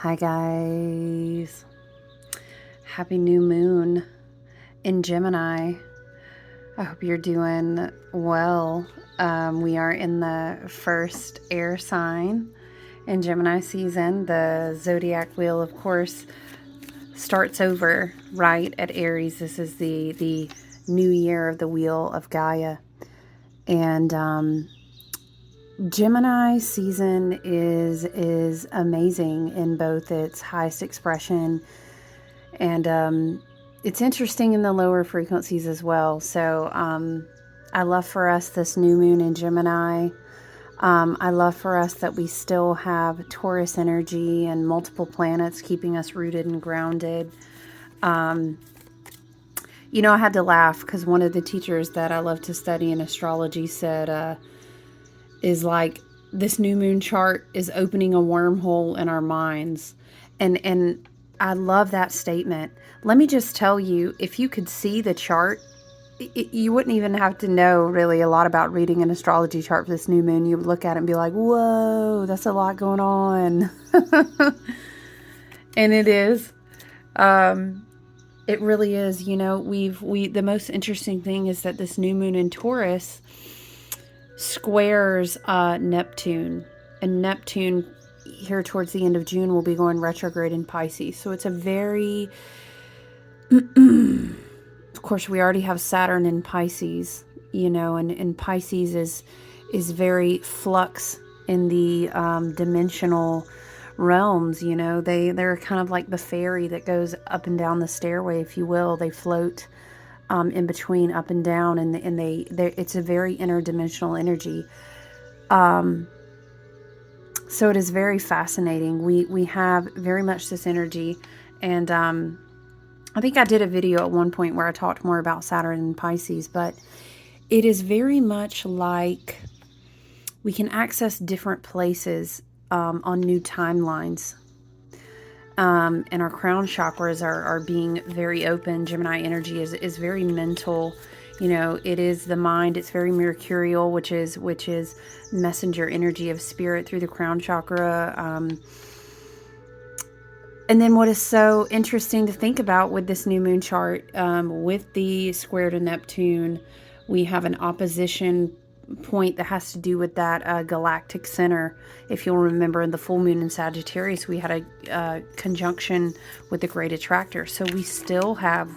Hi guys, happy new moon in Gemini. I hope you're doing well. We are in the first air sign in Gemini season. The zodiac wheel, of course, starts over right at Aries. This is the new year of the wheel of Gaia. And Gemini season is amazing in both its highest expression and it's interesting in the lower frequencies as well. So I love for us this new moon in Gemini. I love for us that we still have Taurus energy and multiple planets keeping us rooted and grounded. I had to laugh because one of the teachers that I love to study in astrology said, is like, this new moon chart is opening a wormhole in our minds. And I love that statement. Let me just tell you, if you could see the chart, you wouldn't even have to know really a lot about reading an astrology chart for this new moon. You would look at it and be like, whoa, that's a lot going on. And it is. It really is. The most interesting thing is that this new moon in Taurus squares Neptune, and Neptune here towards the end of June will be going retrograde in Pisces. So it's a very of course we already have Saturn in Pisces, and Pisces is very flux in the dimensional realms. They're kind of like the fairy that goes up and down the stairway, if you will. They float in between up and down, and it's a very interdimensional energy. So it is very fascinating. We have very much this energy, and I think I did a video at one point where I talked more about Saturn and Pisces, but it is very much like we can access different places on new timelines. And our crown chakras are being very open. Gemini energy is very mental. It is the mind. It's very mercurial, which is messenger energy of spirit through the crown chakra. And then what is so interesting to think about with this new moon chart, with the square to Neptune, we have an opposition point that has to do with that galactic center. If you'll remember, in the full moon in Sagittarius, we had a conjunction with the great attractor. So we still have,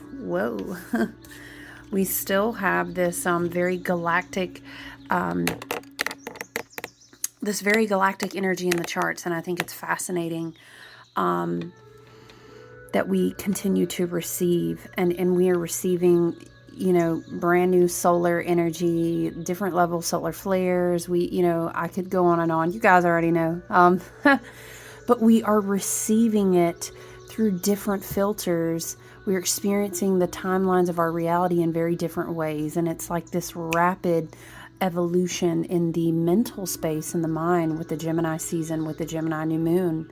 we still have this very galactic, this very galactic energy in the charts. And I think it's fascinating that we continue to receive, and we are receiving brand new solar energy, different level solar flares. I could go on and on. You guys already know. But we are receiving it through different filters. We're experiencing the timelines of our reality in very different ways. And it's like this rapid evolution in the mental space in the mind with the Gemini season, with the Gemini new moon.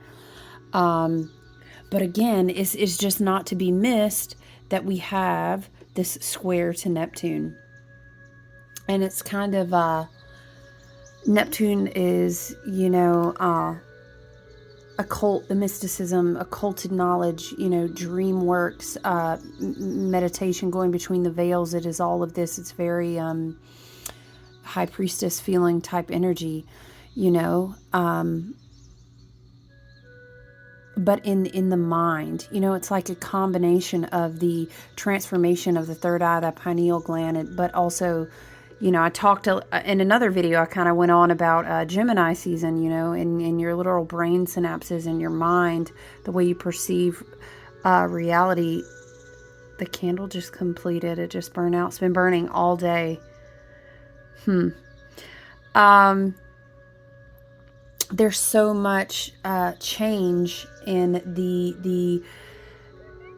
But again, it's just not to be missed that we have this square to Neptune. And it's kind of, Neptune is, occult, the mysticism, occulted knowledge, dream works, meditation, going between the veils. It is all of this. It's very high priestess feeling type energy, but in the mind, it's like a combination of the transformation of the third eye, the pineal gland, but also, I talked in another video, I kind of went on about Gemini season, in your literal brain synapses in your mind, the way you perceive reality. The candle just completed. It just burned out. It's been burning all day. There's so much change in the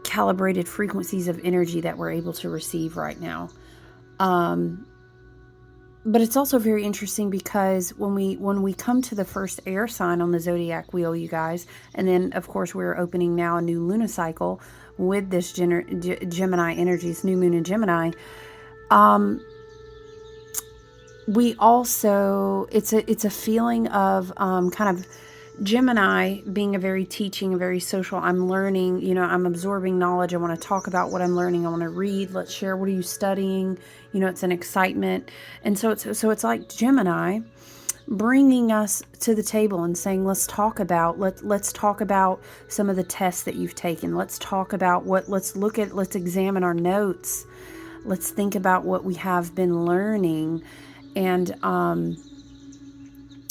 calibrated frequencies of energy that we're able to receive right now. But it's also very interesting because when we come to the first air sign on the zodiac wheel, you guys, and then of course we're opening now a new lunicycle with this Gemini energy, this new moon in Gemini. We also, it's a feeling of kind of Gemini, being a very teaching, very social, I'm learning, you know, I'm absorbing knowledge. I want to talk about what I'm learning. I want to read. Let's share. What are you studying? You know, it's an excitement. And so it's like Gemini bringing us to the table and saying, let's talk about, let's talk about some of the tests that you've taken. Let's talk about let's examine our notes. Let's think about what we have been learning. And,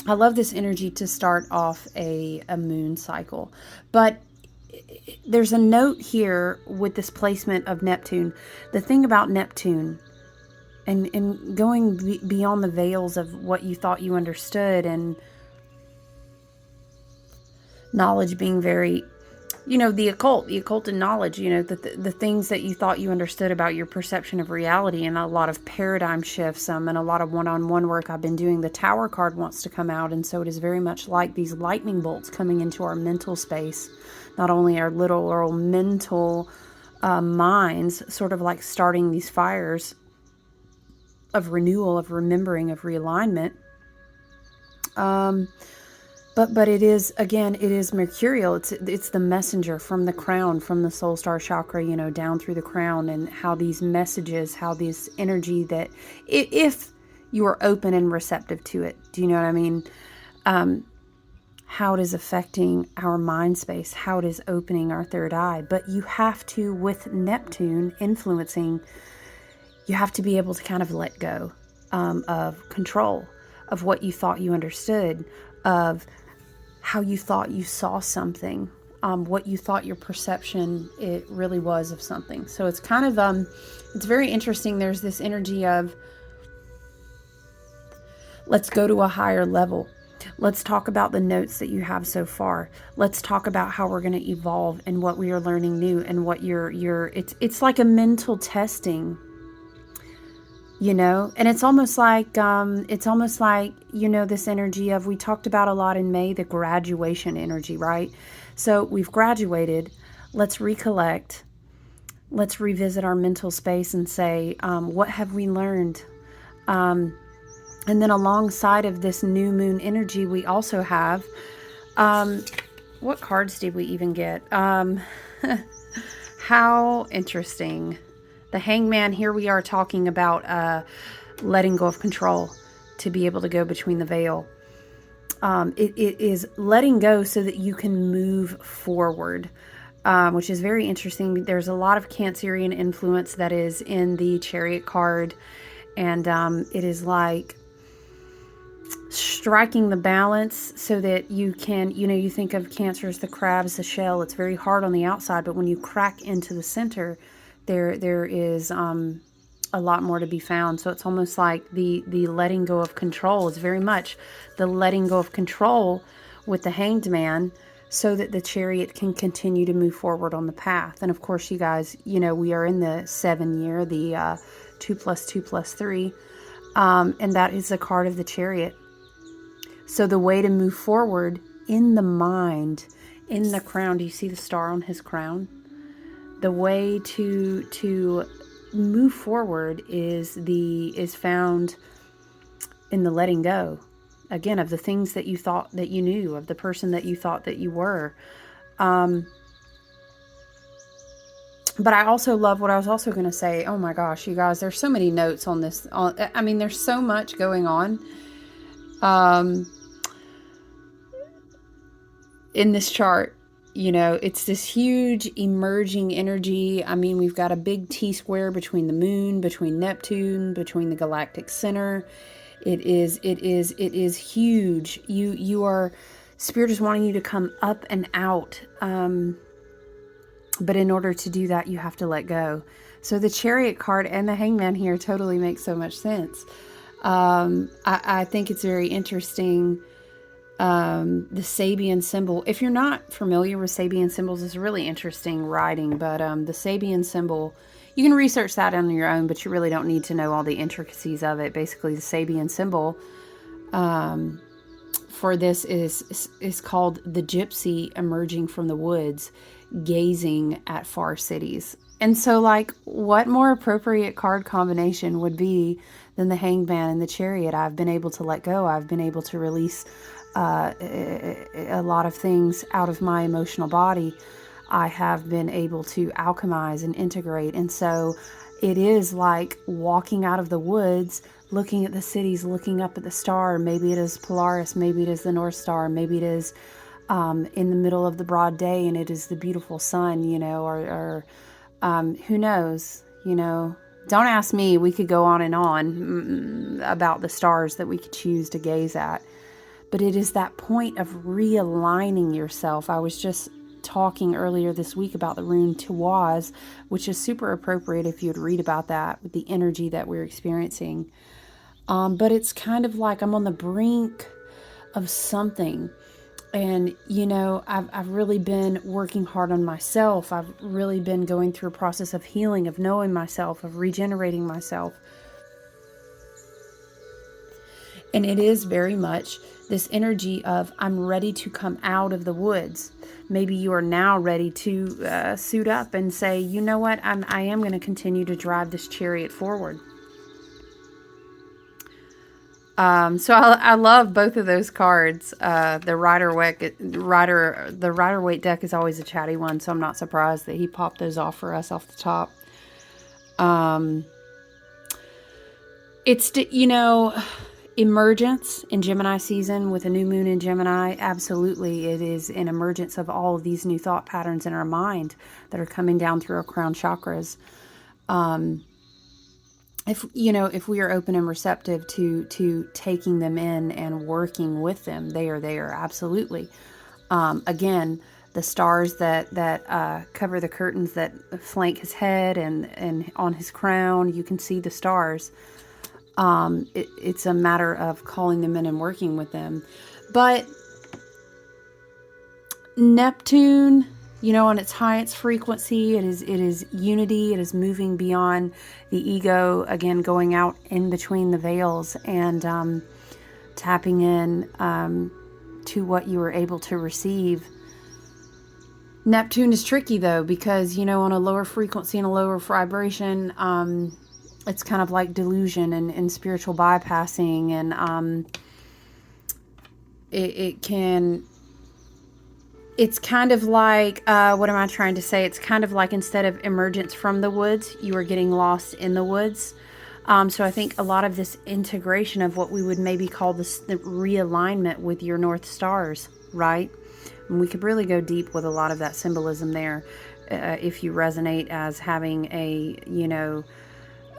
I love this energy to start off a moon cycle. But there's a note here with this placement of Neptune. The thing about Neptune and going beyond the veils of what you thought you understood, and knowledge being very, you know, the occult and knowledge, you know, the things that you thought you understood about your perception of reality, and a lot of paradigm shifts, and a lot of one-on-one work I've been doing. The Tower card wants to come out, and so it is very much like these lightning bolts coming into our mental space, not only our literal mental minds, sort of like starting these fires of renewal, of remembering, of realignment. But it is, again, it is mercurial. It's the messenger from the crown, from the soul star chakra, you know, down through the crown, and how these messages, how this energy that, if you are open and receptive to it, do you know what I mean? How it is affecting our mind space, how it is opening our third eye. But you have to, with Neptune influencing, you have to be able to kind of let go of control, of what you thought you understood, of how you thought you saw something, what you thought your perception it really was of something. So it's kind of, it's very interesting. There's this energy of, let's go to a higher level. Let's talk about the notes that you have so far. Let's talk about how we're going to evolve and what we are learning new, and what it's like a mental testing, you know. And it's almost like, you know, this energy of, we talked about a lot in May, the graduation energy, right? So we've graduated. Let's recollect. Let's revisit our mental space and say, what have we learned? And then alongside of this new moon energy, we also have, what cards did we even get? How interesting. The Hangman, here we are talking about letting go of control to be able to go between the veil. It is letting go so that you can move forward, which is very interesting. There's a lot of Cancerian influence that is in the Chariot card, and it is like striking the balance so that you can, you know, you think of Cancer as the crab, as the shell. It's very hard on the outside, but when you crack into the center, there is a lot more to be found. So it's almost like the letting go of control is very much the letting go of control with the Hanged Man, so that the Chariot can continue to move forward on the path. And of course, you guys, you know, we are in the 7 year, the 2 + 2 + 3, and that is the card of the Chariot. So the way to move forward in the mind, in the crown, do you see the star on his crown? The way to move forward is found in the letting go, again, of the things that you thought that you knew, of the person that you thought that you were. But I also love what I was also going to say. Oh my gosh, you guys, there's so many notes on this. I mean, there's so much going on in this chart. You know, it's this huge emerging energy. I mean, we've got a big T-square between the moon, between Neptune, between the galactic center. It is huge. You are, Spirit is wanting you to come up and out. But in order to do that, you have to let go. So the Chariot card and the Hangman here totally makes so much sense. I think it's very interesting. The Sabian symbol. If you're not familiar with Sabian symbols, it's really interesting writing. But the Sabian symbol, you can research that on your own, but you really don't need to know all the intricacies of it. Basically, the Sabian symbol for this is called the gypsy emerging from the woods, gazing at far cities. And so, like, what more appropriate card combination would be than the Hanged Man and the Chariot? I've been able to let go. I've been able to release a lot of things out of my emotional body, I have been able to alchemize and integrate. And so it is like walking out of the woods, looking at the cities, looking up at the star. Maybe it is Polaris, maybe it is the North Star, maybe it is in the middle of the broad day and it is the beautiful sun, or who knows, Don't ask me. We could go on and on about the stars that we could choose to gaze at. But it is that point of realigning yourself. I was just talking earlier this week about the rune Tawaz, which is super appropriate if you'd read about that with the energy that we're experiencing. But it's kind of like I'm on the brink of something. And, I've really been working hard on myself. I've really been going through a process of healing, of knowing myself, of regenerating myself. And it is very much this energy of I'm ready to come out of the woods. Maybe you are now ready to suit up and say, you know what, I am going to continue to drive this chariot forward. So I love both of those cards. The Rider-Waite deck is always a chatty one, so I'm not surprised that he popped those off for us off the top. It's, emergence in Gemini season with a new moon in Gemini. Absolutely, it is an emergence of all of these new thought patterns in our mind that are coming down through our crown chakras. If we are open and receptive to taking them in and working with them, they are there. Absolutely. Again, the stars that cover the curtains that flank his head and on his crown, you can see the stars. It's a matter of calling them in and working with them. But Neptune, on its highest frequency, it is unity. It is moving beyond the ego, again, going out in between the veils and tapping in to what you were able to receive. Neptune is tricky, though, because, on a lower frequency and a lower vibration, it's kind of like delusion and spiritual bypassing, and it's kind of like, what am I trying to say? It's kind of like instead of emergence from the woods, you are getting lost in the woods. So I think a lot of this integration of what we would maybe call the realignment with your North Stars, right? And we could really go deep with a lot of that symbolism there if you resonate as having a,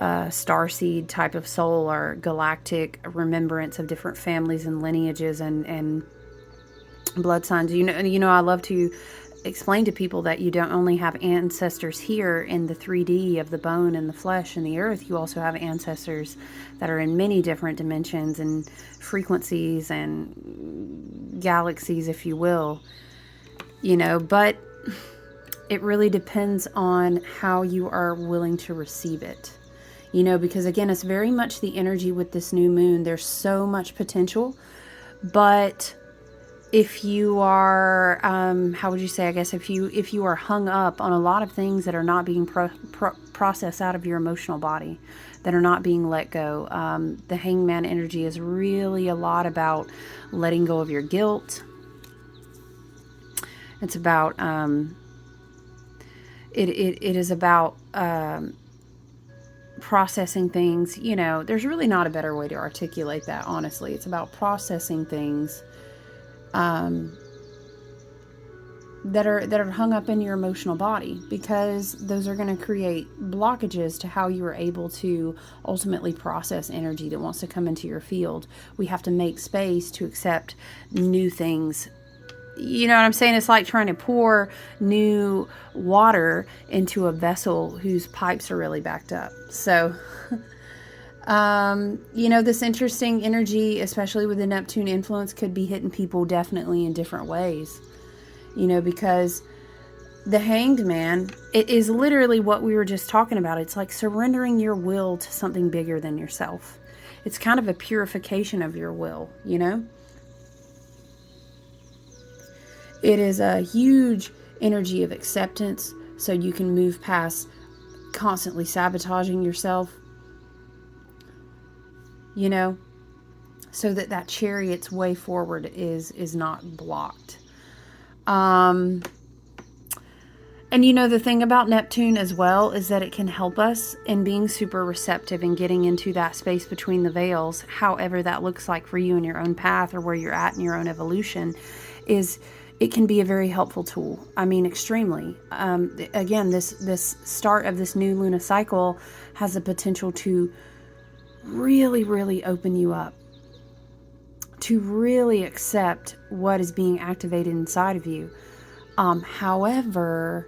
starseed type of soul or galactic remembrance of different families and lineages and blood signs. I love to explain to people that you don't only have ancestors here in the 3D of the bone and the flesh and the earth, you also have ancestors that are in many different dimensions and frequencies and galaxies, if you will. But it really depends on how you are willing to receive it. Because again, it's very much the energy with this new moon. There's so much potential, but if you are, how would you say, I guess, if you are hung up on a lot of things that are not being processed out of your emotional body, that are not being let go, the hangman energy is really a lot about letting go of your guilt. It's about, it is about, processing things. There's really not a better way to articulate that, honestly. It's about processing things that are hung up in your emotional body, because those are going to create blockages to how you are able to ultimately process energy that wants to come into your field. We have to make space to accept new things. You know what I'm saying? It's like trying to pour new water into a vessel whose pipes are really backed up. So, this interesting energy, especially with the Neptune influence, could be hitting people definitely in different ways. Because the Hanged Man, it is literally what we were just talking about. It's like surrendering your will to something bigger than yourself. It's kind of a purification of your will, It is a huge energy of acceptance, so you can move past constantly sabotaging yourself. so that that chariot's way forward is not blocked. And you know, the thing about Neptune as well is that it can help us in being super receptive and getting into that space between the veils, however that looks like for you in your own path or where you're at in your own evolution, is it can be a very helpful tool. I mean, extremely. Again, this start of this new lunar cycle has the potential to really, really open you up, to really accept what is being activated inside of you. However,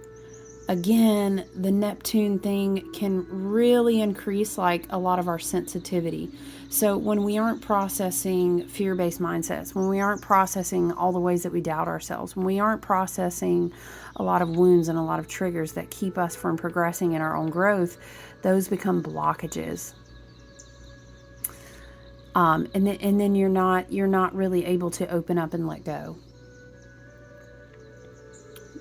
again, the Neptune thing can really increase like a lot of our sensitivity. So when we aren't processing fear-based mindsets, when we aren't processing all the ways that we doubt ourselves, when we aren't processing a lot of wounds and a lot of triggers that keep us from progressing in our own growth, those become blockages. And then you're not really able to open up and let go.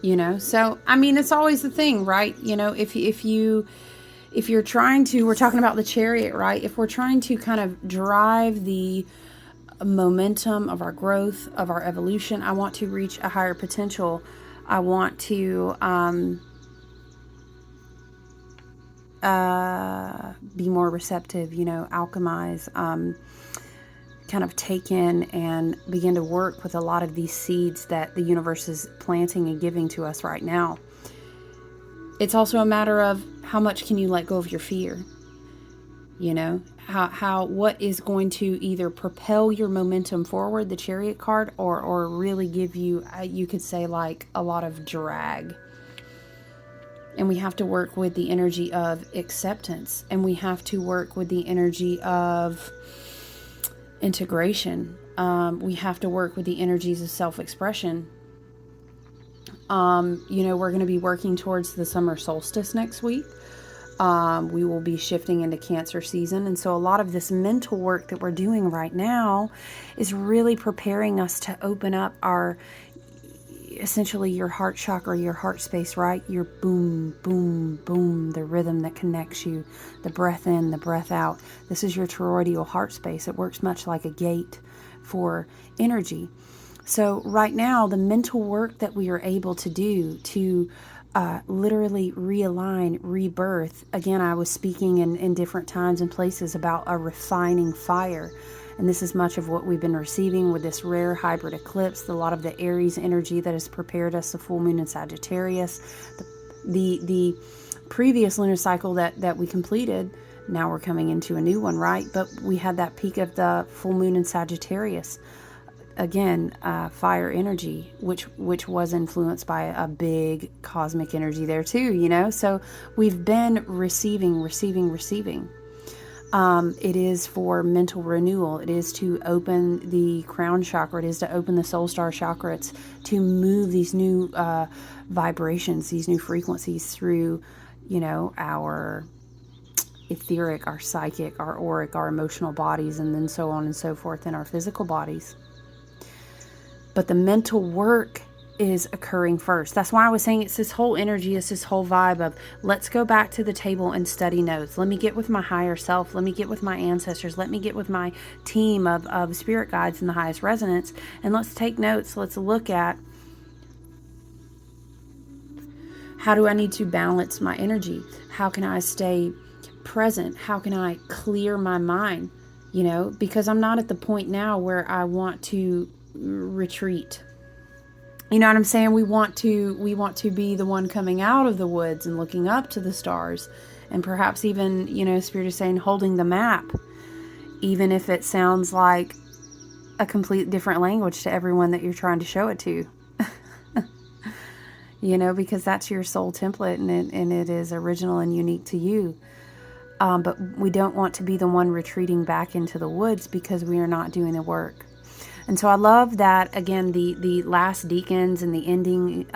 You know, so I mean, it's always the thing, right? You know, if you're trying to, we're talking about the chariot, right? If we're trying to kind of drive the momentum of our growth, of our evolution, I want to reach a higher potential. I want to be more receptive, you know, alchemize, kind of take in and begin to work with a lot of these seeds that the universe is planting and giving to us right now. It's also a matter of how much can you let go of your fear? You know, what is going to either propel your momentum forward, the chariot card, or really give you, you could say, like a lot of drag. And we have to work with the energy of acceptance, and we have to work with the energy of integration. We have to work with the energies of self-expression. You know, we're going to be working towards the summer solstice next week. We will be shifting into Cancer season. And so a lot of this mental work that we're doing right now is really preparing us to open up our, essentially your heart chakra, your heart space, right? Your boom, boom, boom, the rhythm that connects you, the breath in, the breath out. This is your toroidal heart space. It works much like a gate for energy. So right now, the mental work that we are able to do to literally realign, rebirth. Again, I was speaking in different times and places about a refining fire. And this is much of what we've been receiving with this rare hybrid eclipse, a lot of the Aries energy that has prepared us, the full moon in Sagittarius, the previous lunar cycle that we completed. Now we're coming into a new one, right? But we had that peak of the full moon in Sagittarius. Again, fire energy, which was influenced by a big cosmic energy there too, you know? So we've been receiving. It is for mental renewal. It is to open the crown chakra. It is to open the soul star chakra. It's to move these new vibrations, these new frequencies through, you know, our etheric, our psychic, our auric, our emotional bodies, and then so on and so forth in our physical bodies. But the mental work is occurring first. That's why I was saying it's this whole energy, it's this whole vibe of let's go back to the table and study notes. Let me get with my higher self. Let me get with my ancestors. Let me get with my team of spirit guides in the highest resonance. And let's take notes. Let's look at how do I need to balance my energy? How can I stay present? How can I clear my mind? You know, because I'm not at the point now where I want to retreat. You know what I'm saying? We want to be the one coming out of the woods and looking up to the stars, and perhaps even, you know, Spirit is saying holding the map, even if it sounds like a complete different language to everyone that you're trying to show it to. You know, because that's your soul template, and it is original and unique to you. But we don't want to be the one retreating back into the woods because we are not doing the work. And so I love that, again, the last decans and the ending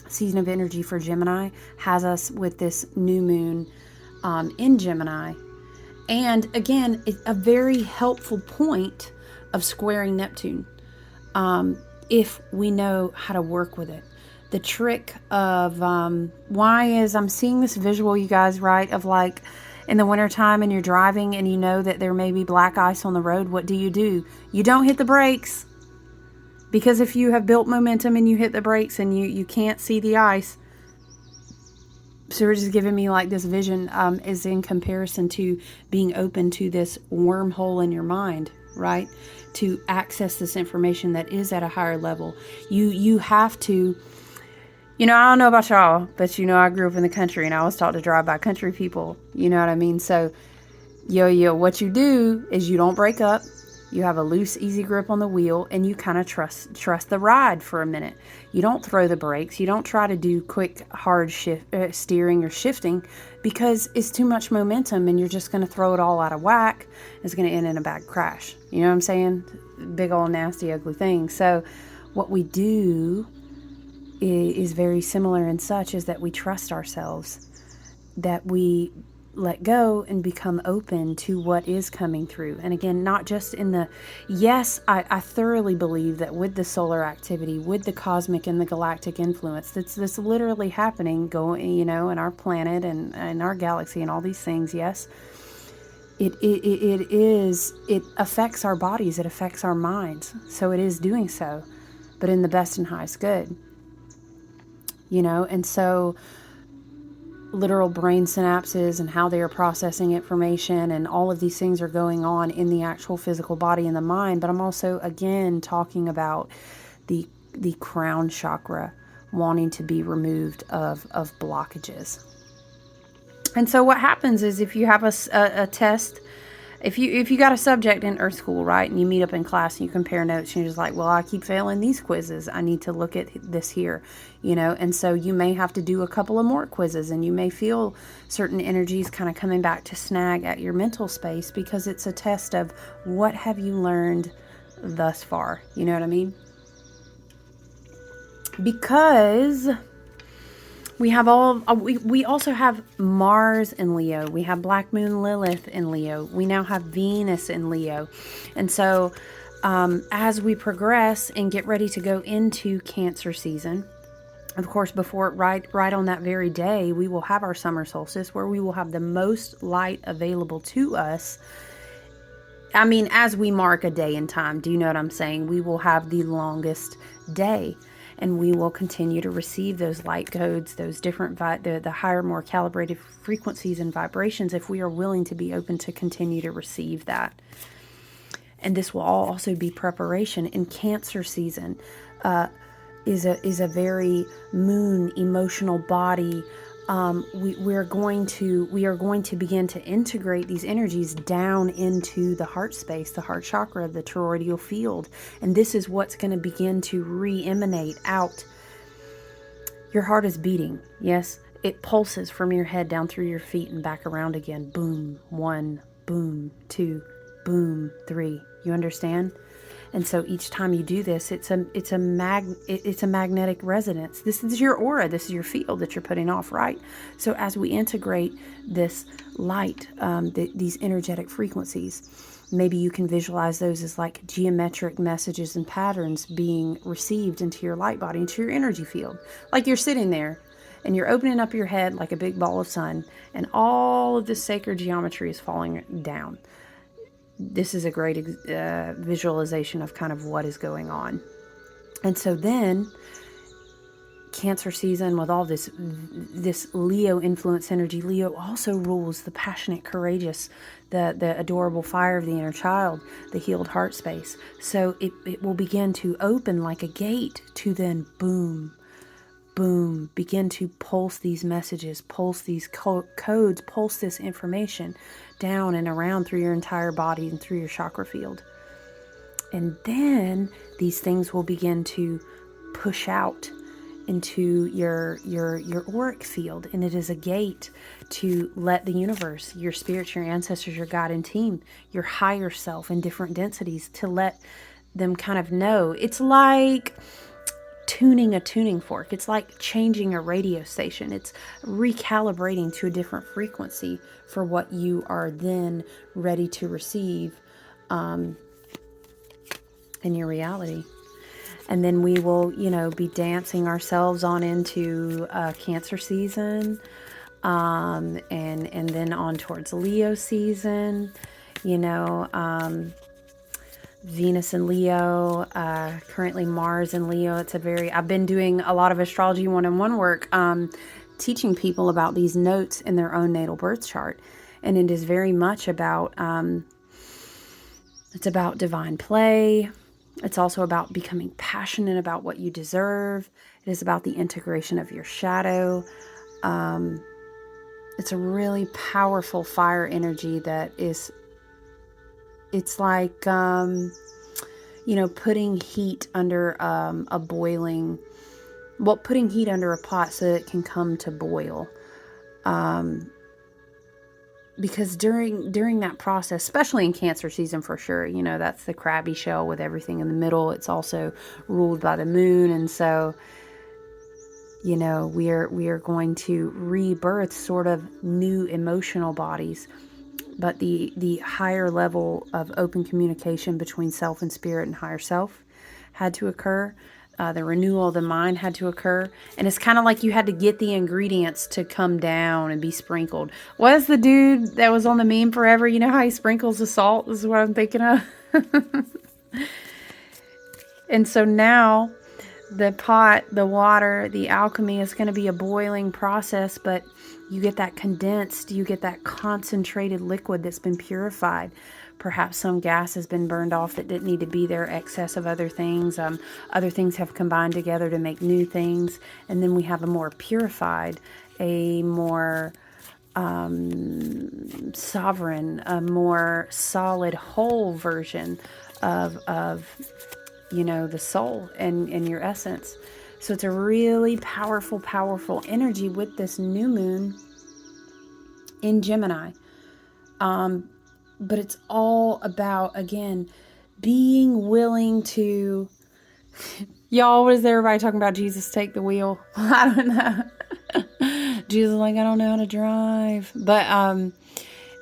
season of energy for Gemini has us with this new moon in Gemini. And again, it's a very helpful point of squaring Neptune if we know how to work with it. The trick of why is I'm seeing this visual, you guys, right, of like In the wintertime and you're driving and you know that there may be black ice on the road, what do? You don't hit the brakes. Because if you have built momentum and you hit the brakes and you can't see the ice. So we're just giving me like this vision is in comparison to being open to this wormhole in your mind, right? To access this information that is at a higher level. You have to, I don't know about y'all, but I grew up in the country and I was taught to drive by country people. You know what I mean? So, what you do is you don't break up. You have a loose, easy grip on the wheel, and you kind of trust the ride for a minute. You don't throw the brakes. You don't try to do quick, hard steering or shifting because it's too much momentum, and you're just going to throw it all out of whack. It's going to end in a bad crash. You know what I'm saying? Big old nasty, ugly thing. So what we do is very similar in such as that we trust ourselves, that we let go and become open to what is coming through. And again, not just in the, yes, I thoroughly believe that with the solar activity, with the cosmic and the galactic influence, that's literally happening going, in our planet and our galaxy and all these things. Yes, it affects our bodies. It affects our minds. So it is doing so, but in the best and highest good, and so literal brain synapses and how they are processing information and all of these things are going on in the actual physical body and the mind. But I'm also, again, talking about the crown chakra wanting to be removed of blockages. And so what happens is if you have a test, if you got a subject in Earth School, right, and you meet up in class and you compare notes and you're just like, well, I keep failing these quizzes. I need to look at this here, and so you may have to do a couple of more quizzes and you may feel certain energies kind of coming back to snag at your mental space because it's a test of what have you learned thus far. You know what I mean? Because we have we also have Mars in Leo. We have Black Moon Lilith in Leo. We now have Venus in Leo. And so as we progress and get ready to go into Cancer season, of course, before right on that very day, we will have our summer solstice where we will have the most light available to us. I mean, as we mark a day in time, do you know what I'm saying? We will have the longest day. And we will continue to receive those light codes, those different, the higher, more calibrated frequencies and vibrations if we are willing to be open to continue to receive that. And this will all also be preparation. In Cancer season is a very moon emotional body. We are going to begin to integrate these energies down into the heart space, the heart chakra, the toroidal field. And this is what's going to begin to re-emanate out. Your heart is beating. Yes, it pulses from your head down through your feet and back around again. Boom, 1, boom, 2, boom, 3. You understand? And so each time you do this, it's a magnetic resonance. This is your aura. This is your field that you're putting off, right? So as we integrate this light, these energetic frequencies, maybe you can visualize those as like geometric messages and patterns being received into your light body, into your energy field. Like you're sitting there and you're opening up your head like a big ball of sun, and all of this sacred geometry is falling down. This is a great visualization of kind of what is going on. And so then Cancer season with all this Leo influence energy. Leo also rules the passionate, courageous, the adorable fire of the inner child, the healed heart space. So it will begin to open like a gate to then boom, boom, begin to pulse these messages, pulse these codes, pulse this information down and around through your entire body and through your chakra field. And then these things will begin to push out into your auric field, and it is a gate to let the universe, your spirits, your ancestors, your God and team, your higher self in different densities, to let them kind of know. It's like tuning a tuning fork. It's like changing a radio station. It's recalibrating to a different frequency for what you are then ready to receive in your reality. And then we will, be dancing ourselves on into Cancer season. and then on towards Leo season, you know, Venus in Leo, currently Mars in Leo. I've been doing a lot of astrology one-on-one work, teaching people about these notes in their own natal birth chart. And it is very much about, it's about divine play. It's also about becoming passionate about what you deserve. It is about the integration of your shadow. It's a really powerful fire energy that is, it's like, you know, putting heat under putting heat under a pot so that it can come to boil. Because during that process, especially in Cancer season for sure, you know, that's the crabby shell with everything in the middle. It's also ruled by the moon. And so, you know, we are going to rebirth sort of new emotional bodies. But the higher level of open communication between self and spirit and higher self had to occur. The renewal of the mind had to occur. And it's kind of like you had to get the ingredients to come down and be sprinkled. Was the dude that was on the meme forever? You know how he sprinkles the salt? This is what I'm thinking of. And so now the pot, the water, the alchemy is going to be a boiling process, but you get that condensed, you get that concentrated liquid that's been purified. Perhaps some gas has been burned off that didn't need to be there, excess of other things. Other things have combined together to make new things. And then we have a more purified, a more sovereign, a more solid whole version of you know, the soul and your essence. So it's a really powerful, powerful energy with this new moon in Gemini. But it's all about, again, being willing to, y'all, what is everybody talking about? Jesus, take the wheel. I don't know. Jesus is like, I don't know how to drive. But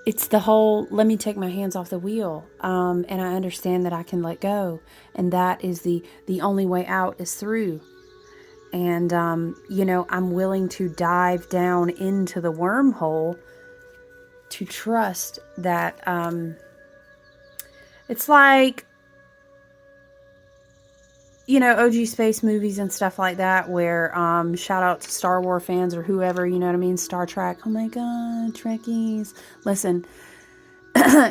it's the whole, let me take my hands off the wheel. And I understand that I can let go. And that is the only way out is through. And, you know, I'm willing to dive down into the wormhole to trust that it's like, you know, OG space movies and stuff like that, where shout out to Star Wars fans or whoever, you know what I mean? Star Trek. Oh my God, Trekkies. Listen,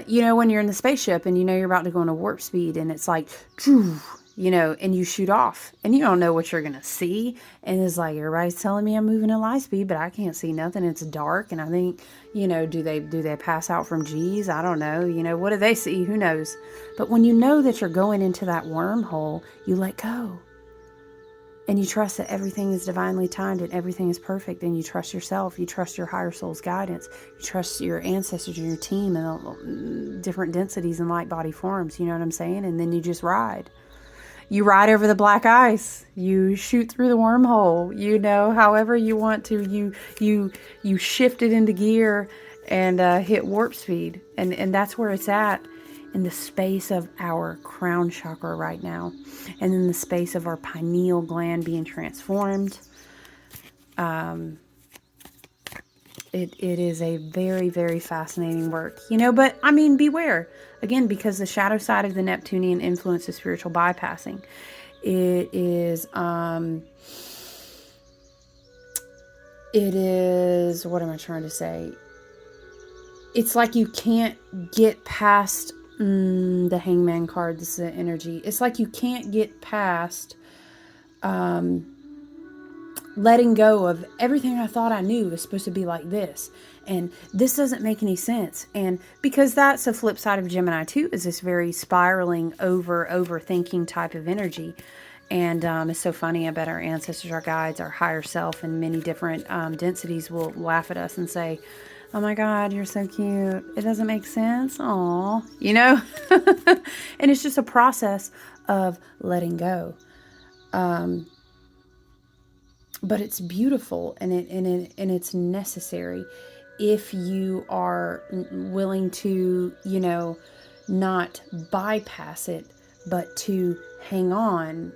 you know, when you're in the spaceship and you know you're about to go into warp speed and it's like, you know, and you shoot off and you don't know what you're going to see. And it's like, everybody's telling me I'm moving at light speed, but I can't see nothing. It's dark. And I think, you know, do they pass out from G's? I don't know. You know, what do they see? Who knows? But when you know that you're going into that wormhole, you let go. And you trust that everything is divinely timed and everything is perfect. And you trust yourself. You trust your higher soul's guidance. You trust your ancestors and your team and different densities and light body forms. You know what I'm saying? And then you just ride. You ride over the black ice. You shoot through the wormhole. You know, however you want to. You shift it into gear and hit warp speed. And that's where it's at. In the space of our crown chakra right now, and in the space of our pineal gland being transformed. It is a very, very fascinating work, you know, but I mean, beware again, because the shadow side of the Neptunian influence is spiritual bypassing. It is, what am I trying to say? It's like you can't get past the Hangman card. This is the energy. It's like you can't get past letting go of everything I thought I knew was supposed to be like this. And this doesn't make any sense. And because that's a flip side of Gemini too, is this very spiraling overthinking type of energy. And it's so funny. I bet our ancestors, our guides, our higher self, and many different densities will laugh at us and say, oh my God, you're so cute. It doesn't make sense. Aw, you know? And it's just a process of letting go. But it's beautiful and it's necessary if you are willing to, you know, not bypass it, but to hang on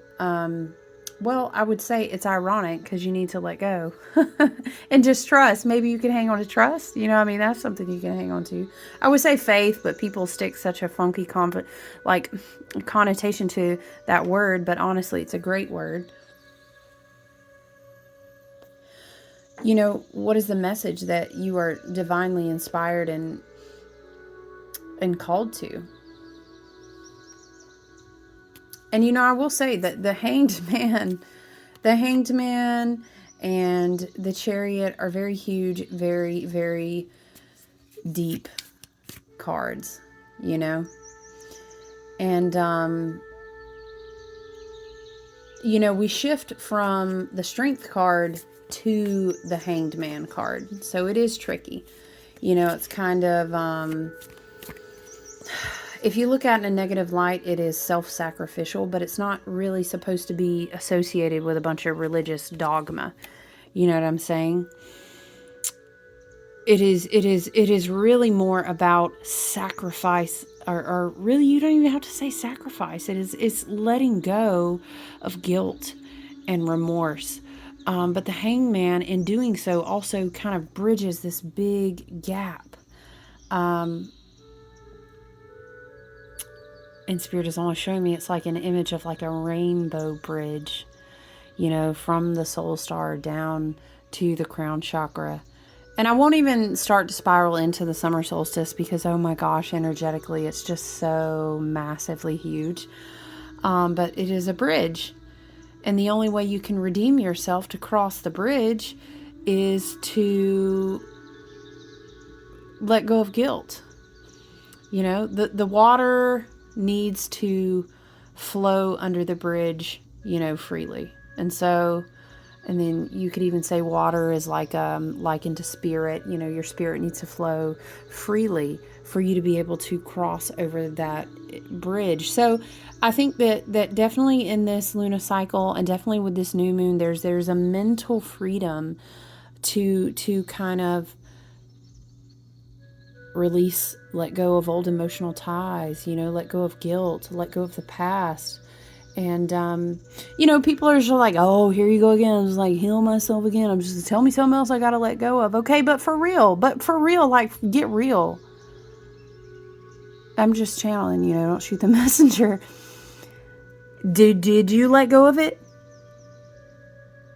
Well, I would say it's ironic because you need to let go and just trust. Maybe you can hang on to trust. You know, I mean, that's something you can hang on to. I would say faith, but people stick such a funky like connotation to that word. But honestly, it's a great word. You know, what is the message that you are divinely inspired and called to? And you know, I will say that the Hanged Man and the Chariot are very huge, very, very deep cards, you know. And you know, we shift from the Strength card to the Hanged Man card. So it is tricky. You know, it's kind of if you look at it in a negative light, it is self-sacrificial, but it's not really supposed to be associated with a bunch of religious dogma. You know what I'm saying? It is really more about sacrifice, or really, you don't even have to say sacrifice. It's letting go of guilt and remorse. But the Hangman, in doing so, also kind of bridges this big gap. And Spirit is almost showing me it's like an image of like a rainbow bridge, you know, from the soul star down to the crown chakra. And I won't even start to spiral into the summer solstice because, oh my gosh, energetically, it's just so massively huge. But it is a bridge. And the only way you can redeem yourself to cross the bridge is to let go of guilt. You know, the water needs to flow under the bridge, you know, freely. And so, and then you could even say water is like likened to spirit. You know, your spirit needs to flow freely for you to be able to cross over that bridge. So I think that definitely in this lunar cycle, and definitely with this new moon, there's a mental freedom to kind of release, let go of old emotional ties, you know, let go of guilt, let go of the past. And, you know, people are just like, oh, here you go again. I was like, heal myself again. I'm just, tell me something else I got to let go of. Okay, but for real, like, get real. I'm just channeling, you know, don't shoot the messenger. Did you let go of it?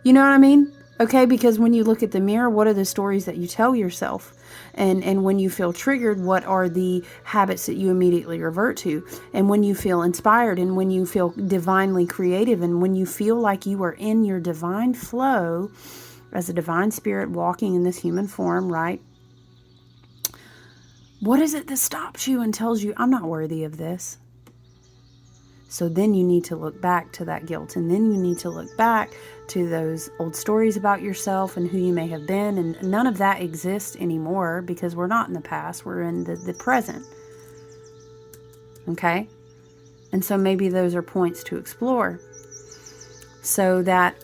You know what I mean? Okay, because when you look at the mirror, what are the stories that you tell yourself? And when you feel triggered, what are the habits that you immediately revert to? And when you feel inspired, and when you feel divinely creative, and when you feel like you are in your divine flow as a divine spirit walking in this human form, right? What is it that stops you and tells you, I'm not worthy of this? So then you need to look back to that guilt, and then you need to look back to those old stories about yourself and who you may have been. And none of that exists anymore because we're not in the past, we're in the present. Okay? And so maybe those are points to explore. So that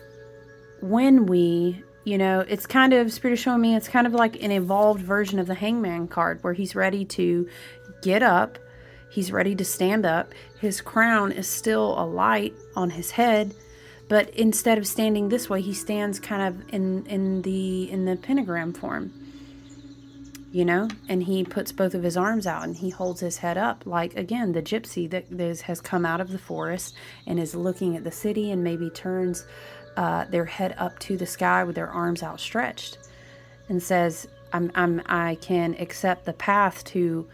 when we, you know, it's kind of, Spirit is showing me, it's kind of like an evolved version of the Hangman card where he's ready to get up. He's ready to stand up. His crown is still a light on his head, but instead of standing this way, he stands kind of in the pentagram form, you know, and he puts both of his arms out and he holds his head up like, again, the gypsy that has come out of the forest and is looking at the city and maybe turns their head up to the sky with their arms outstretched and says, I can accept the path to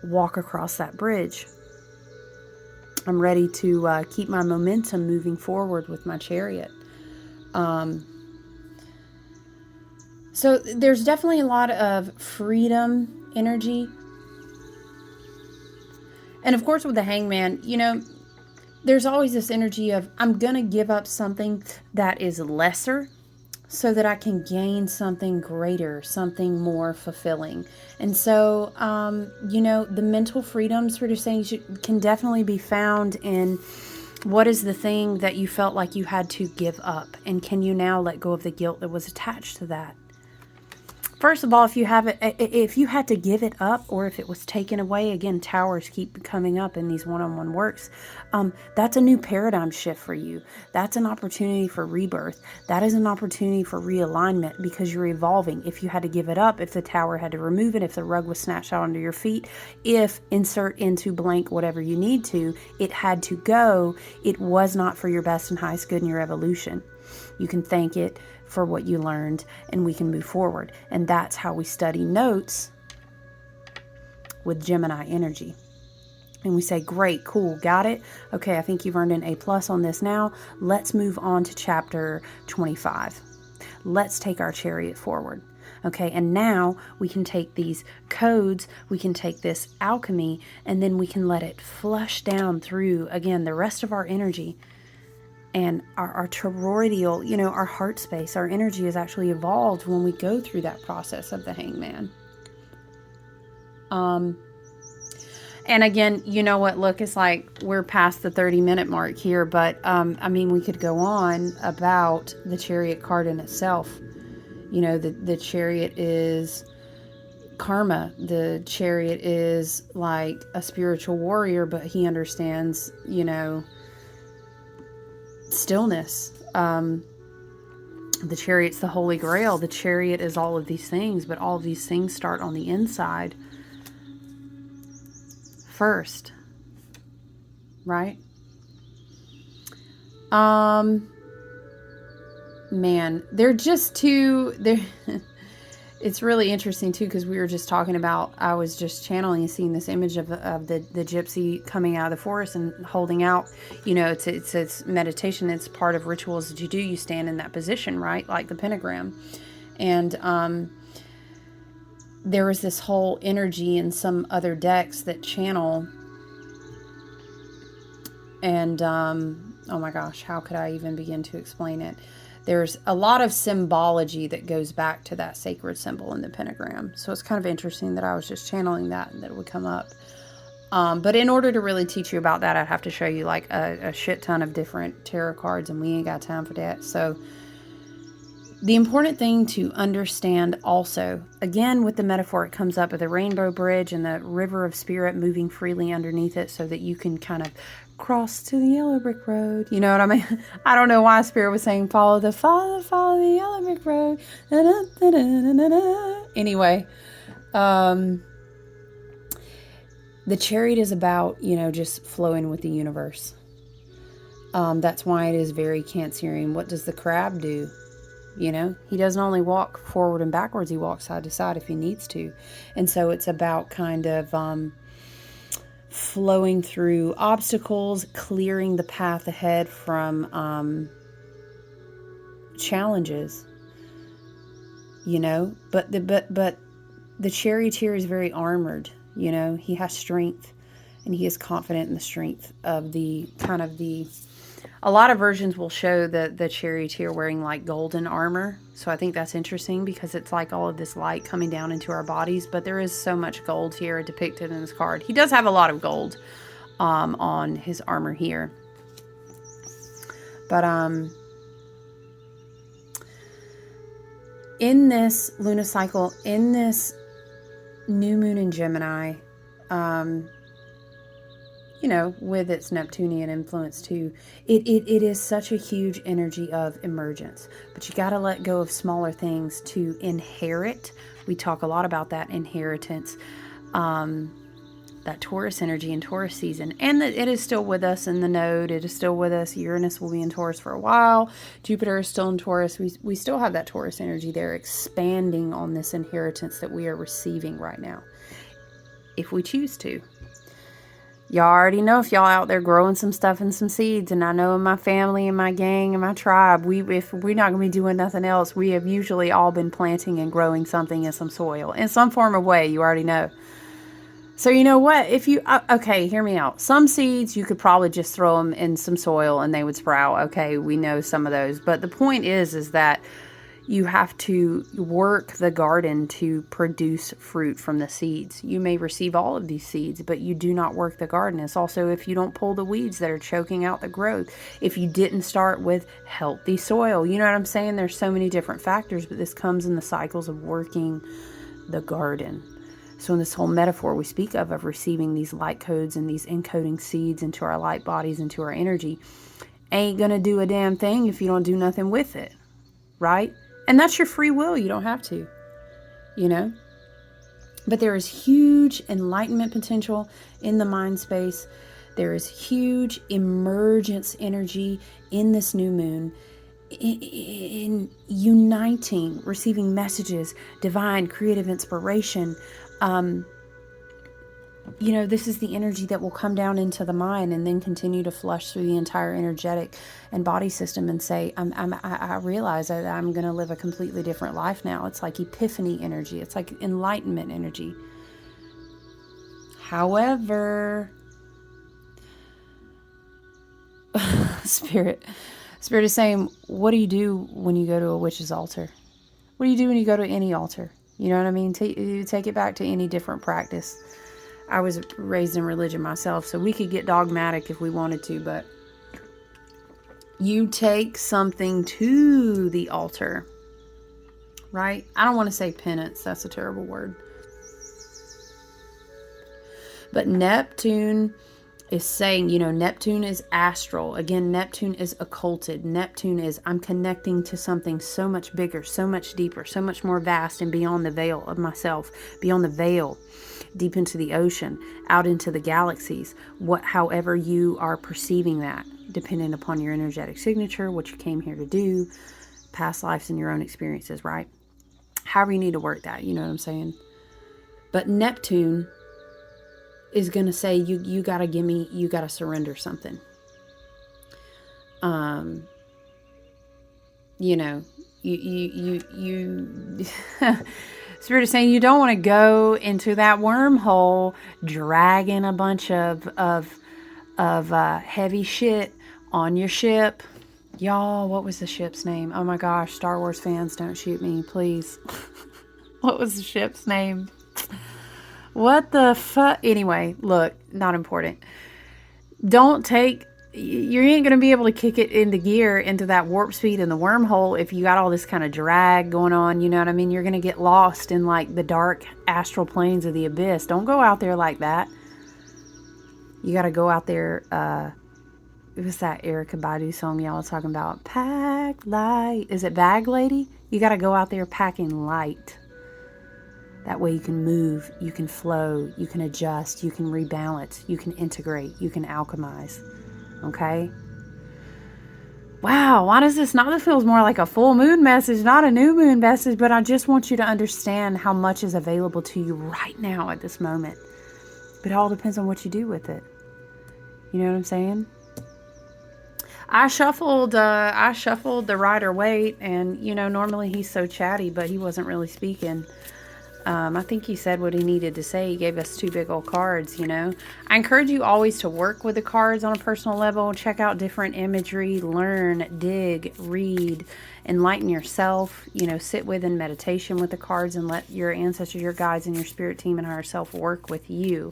walk across that bridge. I'm ready to keep my momentum moving forward with my chariot. So there's definitely a lot of freedom energy. And of course with the Hangman, you know, there's always this energy of, I'm going to give up something that is lesser so that I can gain something greater, something more fulfilling. And so, you know, the mental freedoms for just saying can definitely be found in what is the thing that you felt like you had to give up, and can you now let go of the guilt that was attached to that? First of all, if you have it, if you had to give it up, or if it was taken away, again, towers keep coming up in these one-on-one works. That's a new paradigm shift for you. That's an opportunity for rebirth. That is an opportunity for realignment, because you're evolving. If you had to give it up, if the tower had to remove it, if the rug was snatched out under your feet, if insert into blank whatever you need to, it had to go. It was not for your best and highest good in your evolution. You can thank it for what you learned, and we can move forward. And that's how we study notes with Gemini energy. And we say, great, cool, got it. Okay, I think you've earned an A+ on this now. Let's move on to chapter 25. Let's take our chariot forward. Okay, and now we can take these codes, we can take this alchemy, and then we can let it flush down through, again, the rest of our energy. And our toroidal, you know, our heart space, our energy is actually evolved when we go through that process of the hangman. And again, you know what, look, it's like we're past the 30-minute mark here, but I mean, we could go on about the chariot card in itself. You know, the chariot is karma. The chariot is like a spiritual warrior, but he understands, you know, stillness. The chariot's the Holy Grail. The chariot is all of these things, but all of these things start on the inside first, right? Man, they're just they're it's really interesting too, because we were just talking about, I was just channeling and seeing this image of the gypsy coming out of the forest and holding out, you know, it's meditation. It's part of rituals that you do. You stand in that position, right? Like the pentagram. And there was this whole energy in some other decks that channel. And oh my gosh, how could I even begin to explain it? There's a lot of symbology that goes back to that sacred symbol in the pentagram. So it's kind of interesting that I was just channeling that and that it would come up. But in order to really teach you about that, I'd have to show you like a shit ton of different tarot cards, and we ain't got time for that. So the important thing to understand also, again, with the metaphor, it comes up with the rainbow bridge and the river of spirit moving freely underneath it so that you can kind of cross to the yellow brick road. You know what I mean? I don't know why Spirit was saying follow the yellow brick road. Anyway, the chariot is about, you know, just flowing with the universe. That's why it is very Cancerian. What does the crab do? You know, he doesn't only walk forward and backwards, he walks side to side if he needs to. And so it's about kind of flowing through obstacles, clearing the path ahead from challenges, you know. But the charioteer is very armored, you know. He has strength, and he is confident in the strength of the kind of the. A lot of versions will show the charioteer wearing like golden armor. So I think that's interesting because it's like all of this light coming down into our bodies. But there is so much gold here depicted in this card. He does have a lot of gold on his armor here. But in this lunicycle, in this new moon in Gemini, you know, with its Neptunian influence too, it is such a huge energy of emergence. But you got to let go of smaller things to inherit. We talk a lot about that inheritance, that Taurus energy in Taurus season. And that it is still with us in the node. It is still with us. Uranus will be in Taurus for a while. Jupiter is still in Taurus. We still have that Taurus energy there, expanding on this inheritance that we are receiving right now, if we choose to. Y'all already know if y'all out there growing some stuff and some seeds, and I know in my family and my gang and my tribe, if we're not going to be doing nothing else, we have usually all been planting and growing something in some soil, in some form of way, you already know. So you know what, if you, okay, hear me out. Some seeds, you could probably just throw them in some soil and they would sprout. Okay, we know some of those. But the point is that You have to work the garden to produce fruit from the seeds. You may receive all of these seeds, but you do not work the garden. It's also if you don't pull the weeds that are choking out the growth. If you didn't start with healthy soil. You know what I'm saying? There's so many different factors, but this comes in the cycles of working the garden. So in this whole metaphor we speak of receiving these light codes and these encoding seeds into our light bodies, into our energy, ain't gonna do a damn thing if you don't do nothing with it, right? And that's your free will. You don't have to, you know. But there is huge enlightenment potential in the mind space. There is huge emergence energy in this new moon, in uniting, receiving messages, divine creative inspiration. You know, this is the energy that will come down into the mind and then continue to flush through the entire energetic and body system and say, I realize that I'm going to live a completely different life now. It's like epiphany energy. It's like enlightenment energy. However, Spirit is saying, what do you do when you go to a witch's altar? What do you do when you go to any altar? You know what I mean? Take it back to any different practice. I was raised in religion myself, so we could get dogmatic if we wanted to, but you take something to the altar, right? I don't want to say penance. That's a terrible word. But Neptune is saying, you know, Neptune is astral. Again, Neptune is occulted. Neptune is, I'm connecting to something so much bigger, so much deeper, so much more vast and beyond the veil of myself, beyond the veil, deep into the ocean, out into the galaxies, however you are perceiving that, depending upon your energetic signature, what you came here to do, past lives and your own experiences, right? However you need to work that, you know what I'm saying? But Neptune is going to say, you got to give me, you got to surrender something. You know, you Spirit is saying you don't want to go into that wormhole dragging a bunch of heavy shit on your ship. Y'all, what was the ship's name? Oh my gosh, Star Wars fans, don't shoot me, please. What was the ship's name? What the fuck? Anyway, look, not important. Don't take... You ain't going to be able to kick it into gear into that warp speed in the wormhole if you got all this kind of drag going on. You know what I mean? You're going to get lost in like the dark astral planes of the abyss. Don't go out there like that. You got to go out there. It was that Erykah Badu song y'all was talking about. Pack light. Is it Bag Lady? You got to go out there packing light. That way you can move, you can flow, you can adjust, you can rebalance, you can integrate, you can alchemize. Okay? Wow, why does this not? This feels more like a full moon message, not a new moon message, but I just want you to understand how much is available to you right now at this moment. But it all depends on what you do with it. You know what I'm saying? I shuffled the Rider-Waite, and you know, normally he's so chatty, but he wasn't really speaking. I think he said what he needed to say. He gave us two big old cards, you know. I encourage you always to work with the cards on a personal level. Check out different imagery, learn, dig, read, enlighten yourself. You know, sit with in meditation with the cards and let your ancestors, your guides, and your spirit team and higher self work with you.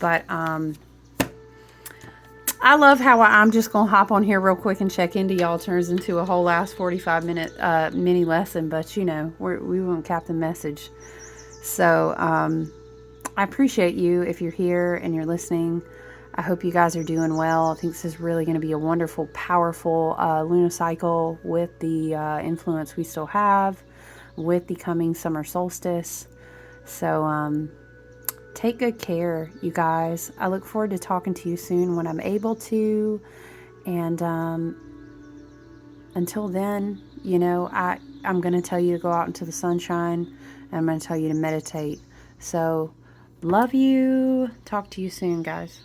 But I love how I'm just going to hop on here real quick and check into y'all. Turns into a whole last 45-minute mini lesson. But, you know, we won't cap the message. So I appreciate you if you're here and you're listening. I hope you guys are doing well. I think this is really going to be a wonderful, powerful lunicycle with the influence we still have with the coming summer solstice. So take good care, you guys. I look forward to talking to you soon when I'm able to. And until then, you know, I'm going to tell you to go out into the sunshine. And I'm going to tell you to meditate. So, love you. Talk to you soon, guys.